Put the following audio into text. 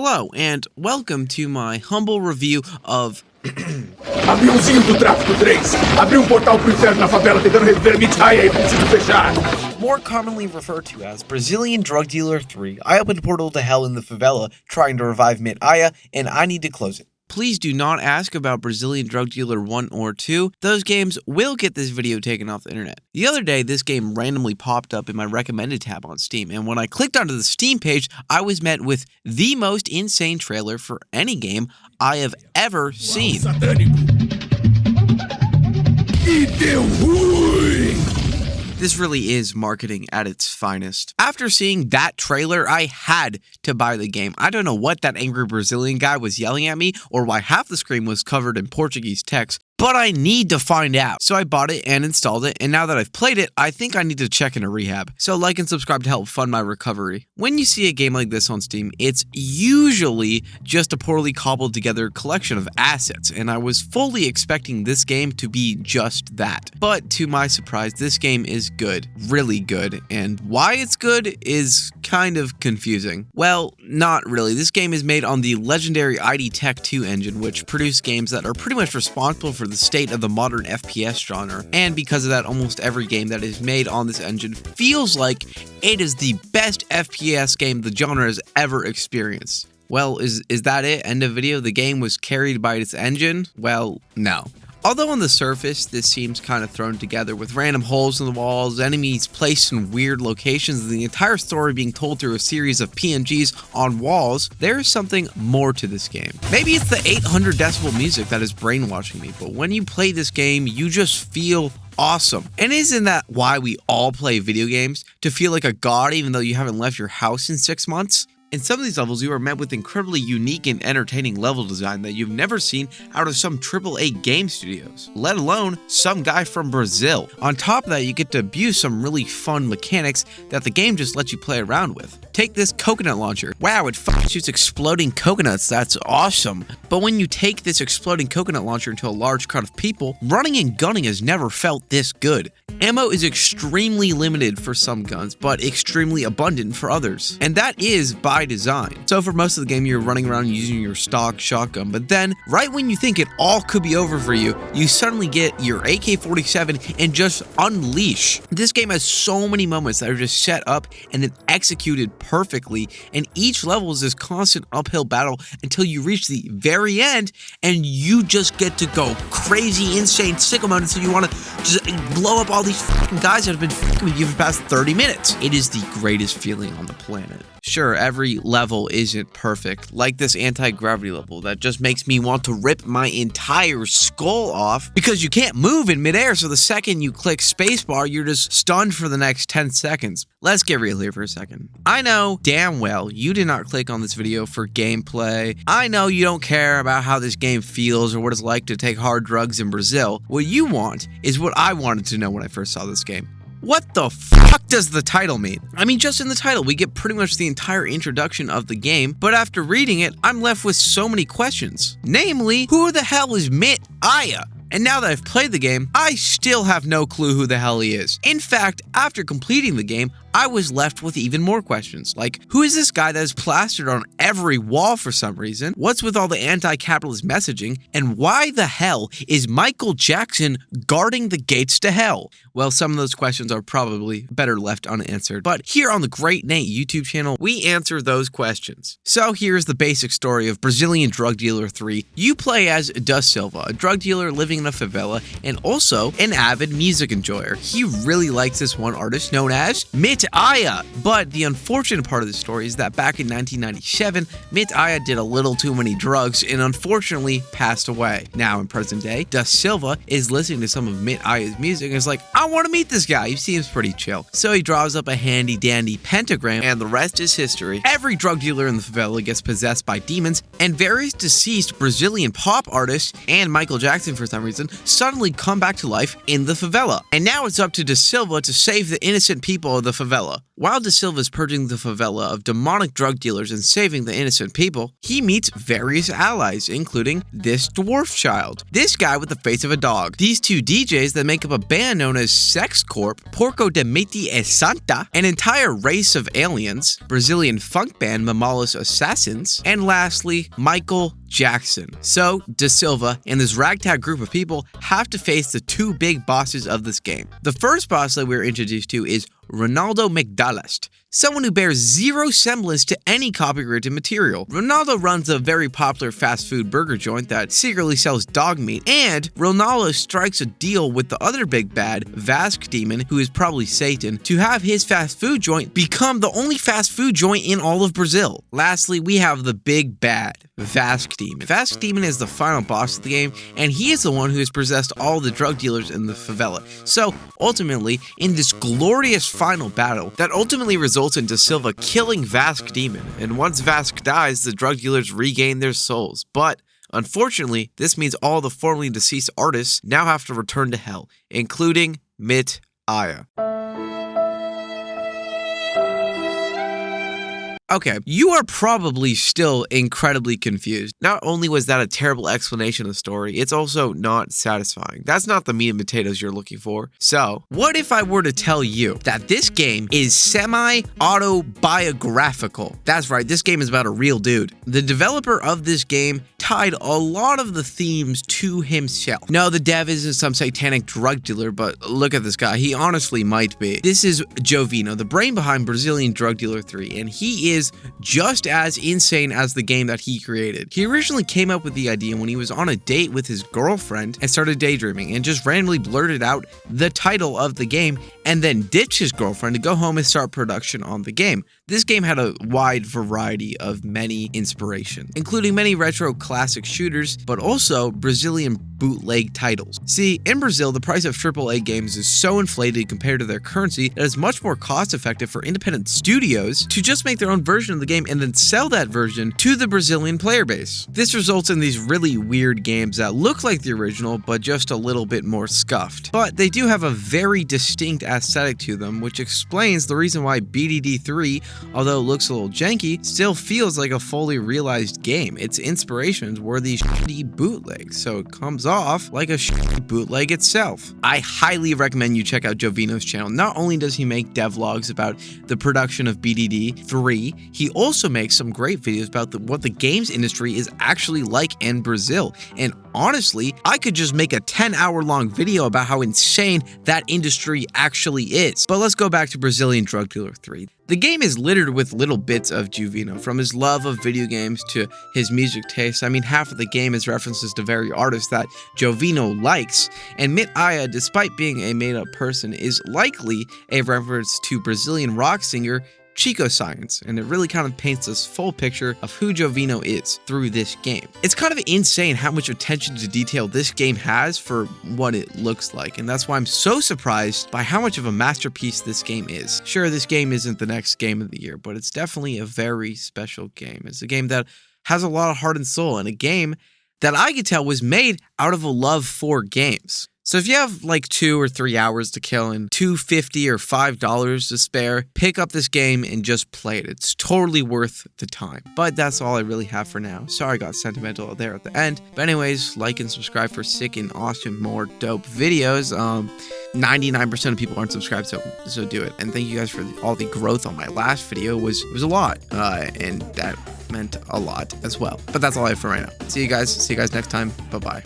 Hello, and welcome to my humble review of Aviaozinho do tráfico 3. Abriu portal pro inferno na favela tentando reviver Mit Aia e preciso fechar. more commonly referred to as Brazilian Drug Dealer 3. I opened a portal to hell in the favela trying to revive Mit Aia, and I need to close it. Please do not ask about Brazilian Drug Dealer 1 or 2. Those games will get this video taken off the internet. The other day, this game randomly popped up in my recommended tab on Steam, and when I clicked onto the Steam page, I was met with the most insane trailer for any game I have ever seen. Satanic. E deu ruim. This really is marketing at its finest. After seeing that trailer, I had to buy the game. I don't know what that angry Brazilian guy was yelling at me or why half the screen was covered in Portuguese text, but I need to find out. So I bought it and installed it, and now that I've played it, I think I need to check into rehab. So like and subscribe to help fund my recovery. When you see a game like this on Steam, it's usually just a poorly cobbled together collection of assets, and I was fully expecting this game to be just that. But to my surprise, this game is good, really good, and why it's good is kind of confusing. Well, not really. This game is made on the legendary ID Tech 2 engine, which produced games that are pretty much responsible for the state of the modern FPS genre, and because of that, almost every game that is made on this engine feels like it is the best FPS game the genre has ever experienced. Well, is that it? End of video? The game was carried by its engine? Well, no. Although on the surface, this seems kind of thrown together with random holes in the walls, enemies placed in weird locations, and the entire story being told through a series of PNGs on walls, there is something more to this game. Maybe it's the 800 decibel music that is brainwashing me, but when you play this game, you just feel awesome. And isn't that why we all play video games? To feel like a god even though you haven't left your house in 6 months? In some of these levels, you are met with incredibly unique and entertaining level design that you've never seen out of some AAA game studios, let alone some guy from Brazil. On top of that, you get to abuse some really fun mechanics that the game just lets you play around with. Take this coconut launcher. Wow, it shoots exploding coconuts, that's awesome. But when you take this exploding coconut launcher into a large crowd of people, running and gunning has never felt this good. Ammo is extremely limited for some guns, but extremely abundant for others. And that is by design. So for most of the game, you're running around using your stock shotgun, but then right when you think it all could be over for you, you suddenly get your AK-47 and just unleash. This game has so many moments that are just set up and then executed perfectly, and each level is this constant uphill battle until you reach the very end and you just get to go crazy, insane, sicko mode until you want to just blow up all these fucking guys that have been fucking with you for the past 30 minutes. It is the greatest feeling on the planet. Sure, every level isn't perfect, like this anti-gravity level that just makes me want to rip my entire skull off because you can't move in midair, so the second you click spacebar, you're just stunned for the next 10 seconds. Let's get real here for a second. I know damn well you did not click on this video for gameplay. I know you don't care about how this game feels or what it's like to take hard drugs in Brazil. What you want is what I wanted to know when I first saw this game. What the fuck does the title mean? I mean, just in the title, we get pretty much the entire introduction of the game, but after reading it, I'm left with so many questions. Namely, who the hell is Mit Aia? And now that I've played the game, I still have no clue who the hell he is. In fact, after completing the game, I was left with even more questions, like, who is this guy that is plastered on every wall for some reason? What's with all the anti-capitalist messaging? And why the hell is Michael Jackson guarding the gates to hell? Well, some of those questions are probably better left unanswered, but here on the Great Nate YouTube channel, we answer those questions. So here's the basic story of Brazilian Drug Dealer 3. You play as Silva, a drug dealer living in a favela and also an avid music enjoyer. He really likes this one artist known as Mit Aia. But the unfortunate part of the story is that back in 1997, Mit Aia did a little too many drugs and unfortunately passed away. Now in present day, Silva is listening to some of Mit Aia's music and is like, I want to meet this guy. He seems pretty chill. So he draws up a handy dandy pentagram and the rest is history. Every drug dealer in the favela gets possessed by demons, and various deceased Brazilian pop artists and Michael Jackson for some reason suddenly come back to life in the favela. And now it's up to Silva to save the innocent people of the favela favela. While De Silva is purging the favela of demonic drug dealers and saving the innocent people, he meets various allies, including this dwarf child, this guy with the face of a dog, these two DJs that make up a band known as Sex Corp, Porco de Mete e Sante, an entire race of aliens, Brazilian funk band Mamala's Assassins, and lastly, Michael Jackson. So, De Silva and this ragtag group of people have to face the two big bosses of this game. The first boss that we're introduced to is Ronaldo McDallas, someone who bears zero semblance to any copyrighted material. Ronaldo runs a very popular fast food burger joint that secretly sells dog meat, and Ronaldo strikes a deal with the other big bad, Vasque Demon, who is probably Satan, to have his fast food joint become the only fast food joint in all of Brazil. Lastly, we have the big bad, Vasque Demon. Vasque Demon is the final boss of the game, and he is the one who has possessed all the drug dealers in the favela. So, ultimately, in this glorious final battle that ultimately results in De Silva killing Vasque Demon, and once Vasque dies, the drug dealers regain their souls. But unfortunately, this means all the formerly deceased artists now have to return to hell, including Mit Aia. Okay, you are probably still incredibly confused. Not only was that a terrible explanation of the story, it's also not satisfying. That's not the meat and potatoes you're looking for. So, what if I were to tell you that this game is semi-autobiographical? That's right, this game is about a real dude. The developer of this game tied a lot of the themes to himself. No, the dev isn't some satanic drug dealer, but look at this guy, he honestly might be. This is Joeveno, the brain behind Brazilian Drug Dealer 3, and he is just as insane as the game that he created. He originally came up with the idea when he was on a date with his girlfriend and started daydreaming and just randomly blurted out the title of the game and then ditched his girlfriend to go home and start production on the game. This game had a wide variety of many inspirations, including many retro classic shooters, but also Brazilian bootleg titles. See, in Brazil, the price of AAA games is so inflated compared to their currency that it's much more cost effective for independent studios to just make their own version of the game and then sell that version to the Brazilian player base. This results in these really weird games that look like the original, but just a little bit more scuffed. But they do have a very distinct aesthetic to them, which explains the reason why BDD 3, although it looks a little janky, still feels like a fully realized game. Its inspirations were these shitty bootlegs, so it comes off like a shitty bootleg itself. I highly recommend you check out Joeveno's channel. Not only does he make devlogs about the production of BDD 3, he also makes some great videos about what the games industry is actually like in Brazil. And honestly, I could just make a 10-hour-long video about how insane that industry actually is. But let's go back to Brazilian Drug Dealer 3. The game is littered with little bits of Joeveno, from his love of video games to his music taste. I mean, half of the game is references to very artists that Joeveno likes, and Mit Aia, despite being a made-up person, is likely a reference to Brazilian rock singer Chico Science, and it really kind of paints this full picture of who Joeveno is through this game. It's kind of insane how much attention to detail this game has for what it looks like, and that's why I'm so surprised by how much of a masterpiece this game is. Sure, this game isn't the next game of the year, but it's definitely a very special game. It's a game that has a lot of heart and soul, and a game that I could tell was made out of a love for games. So if you have like 2 or 3 hours to kill and $2.50 or $5 to spare, pick up this game and just play it. It's totally worth the time. But that's all I really have for now. Sorry I got sentimental there at the end. But anyways, like and subscribe for sick and awesome, more dope videos. 99% of people aren't subscribed, so do it. And thank you guys for all the growth on my last video. It was a lot, and that meant a lot as well. But that's all I have for right now. See you guys next time. Bye-bye.